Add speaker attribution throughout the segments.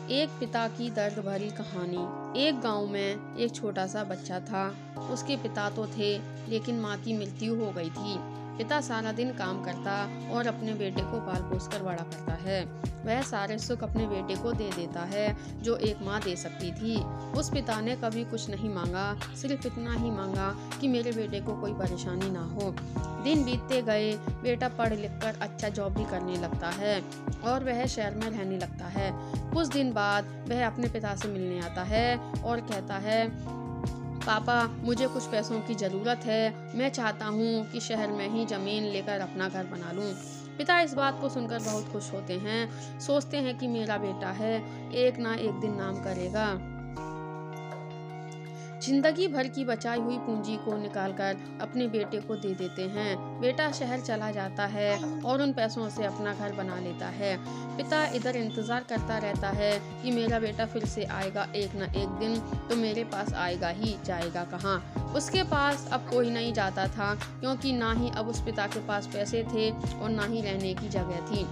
Speaker 1: एक पिता की दर्द भरी कहानी। एक गांव में एक छोटा सा बच्चा था। उसके पिता तो थे, लेकिन माँ की मृत्यु हो गई थी। पिता सारा दिन काम करता और अपने बेटे को पाल पोस कर बड़ा करता है। वह सारे सुख अपने बेटे को दे देता है जो एक माँ दे सकती थी। उस पिता ने कभी कुछ नहीं मांगा, सिर्फ इतना ही मांगा कि मेरे बेटे को कोई परेशानी ना हो। दिन बीतते गए, बेटा पढ़ लिख कर अच्छा जॉब भी करने लगता है और वह शहर में रहने लगता है। कुछ दिन बाद वह अपने पिता से मिलने आता है और कहता है, पापा मुझे कुछ पैसों की ज़रूरत है। मैं चाहता हूँ कि शहर में ही ज़मीन लेकर अपना घर बना लूँ। पिता इस बात को सुनकर बहुत खुश होते हैं। सोचते हैं कि मेरा बेटा है, एक ना एक दिन नाम करेगा। जिंदगी भर की बचाई हुई पूंजी को निकालकर अपने बेटे को दे देते हैं। बेटा शहर चला जाता है और उन पैसों से अपना घर बना लेता है। पिता इधर इंतजार करता रहता है कि मेरा बेटा फिर से आएगा एक न एक दिन, तो मेरे पास आएगा ही, जाएगा कहाँ। उसके पास अब कोई नहीं जाता था, क्योंकि ना ही अब उस पिता के पास पैसे थे और ना ही रहने की जगह थी।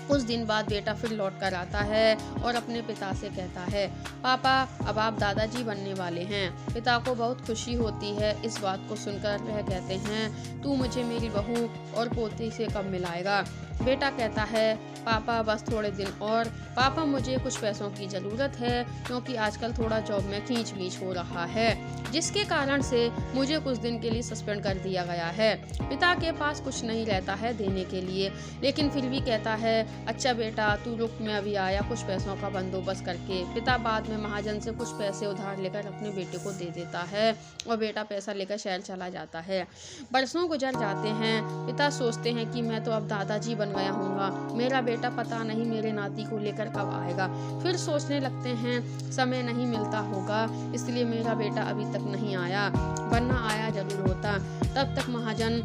Speaker 1: कुछ दिन बाद बेटा फिर लौट कर आता है और अपने पिता से कहता है, पापा अब आप दादाजी बनने वाले हैं। पिता को बहुत खुशी होती है। इस बात को सुनकर वह कहते हैं, तू मुझे मेरी बहू और पोती से कब मिलाएगा। बेटा कहता है, पापा बस थोड़े दिन और। पापा मुझे कुछ पैसों की ज़रूरत है, क्योंकि आजकल थोड़ा जॉब में खींच वीच हो रहा है, जिसके कारण से मुझे कुछ दिन के लिए सस्पेंड कर दिया गया है। पिता के पास कुछ नहीं रहता है देने के लिए, लेकिन फिर भी कहता है, अच्छा बेटा तू रुक, मैं अभी आया कुछ पैसों का बंदोबस्त करके। पिता बाद में महाजन से कुछ पैसे उधार लेकर अपने बेटे को दे देता है और बेटा पैसा लेकर शहर चला जाता है। बरसों गुजर जाते हैं। पिता सोचते हैं कि मैं तो अब दादाजी बन गया हूँगा, मेरा बेटा पता नहीं मेरे नाती को लेकर कब आएगा। फिर सोचने लगते हैं, समय नहीं मिलता होगा, इसलिए मेरा बेटा अभी तक नहीं आया, वरना आया जरूर होता। तब तक महाजन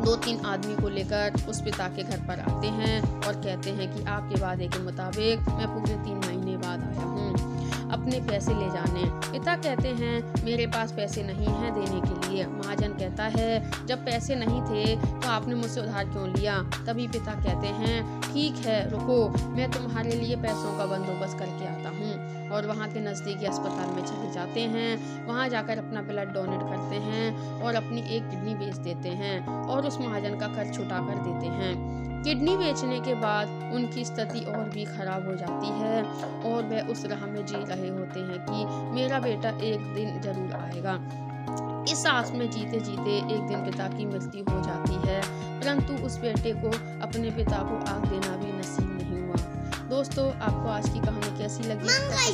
Speaker 1: 2-3 आदमी को लेकर उस पिता के घर पर आते हैं और कहते हैं कि आपके वादे के मुताबिक मैं पूरे 3 महीने बाद आया हूँ अपने पैसे ले जाने। पिता कहते हैं, मेरे पास पैसे नहीं हैं देने के लिए। महाजन कहता है, जब पैसे नहीं थे तो आपने मुझसे उधार क्यों लिया। तभी पिता कहते हैं, ठीक है रुको, मैं तुम्हारे लिए पैसों का बंदोबस्त करके आता हूँ। और वहाँ के नज़दीकी अस्पताल में चले जाते हैं। वहाँ जाकर अपना ब्लड डोनेट करते हैं और अपनी एक किडनी बेच देते हैं और उस महाजन का कर्ज छुटा कर देते हैं। किडनी बेचने के बाद उनकी स्थिति और भी खराब हो जाती है और वह उस राह में जी रहे होते हैं कि मेरा बेटा एक दिन जरूर आएगा। इस आस में जीते जीते एक दिन पिता की मृत्यु हो जाती है, परंतु उस बेटे को अपने पिता को आग देना भी नसीब नहीं हुआ। दोस्तों, आपको आज की कहानी कैसी लगी?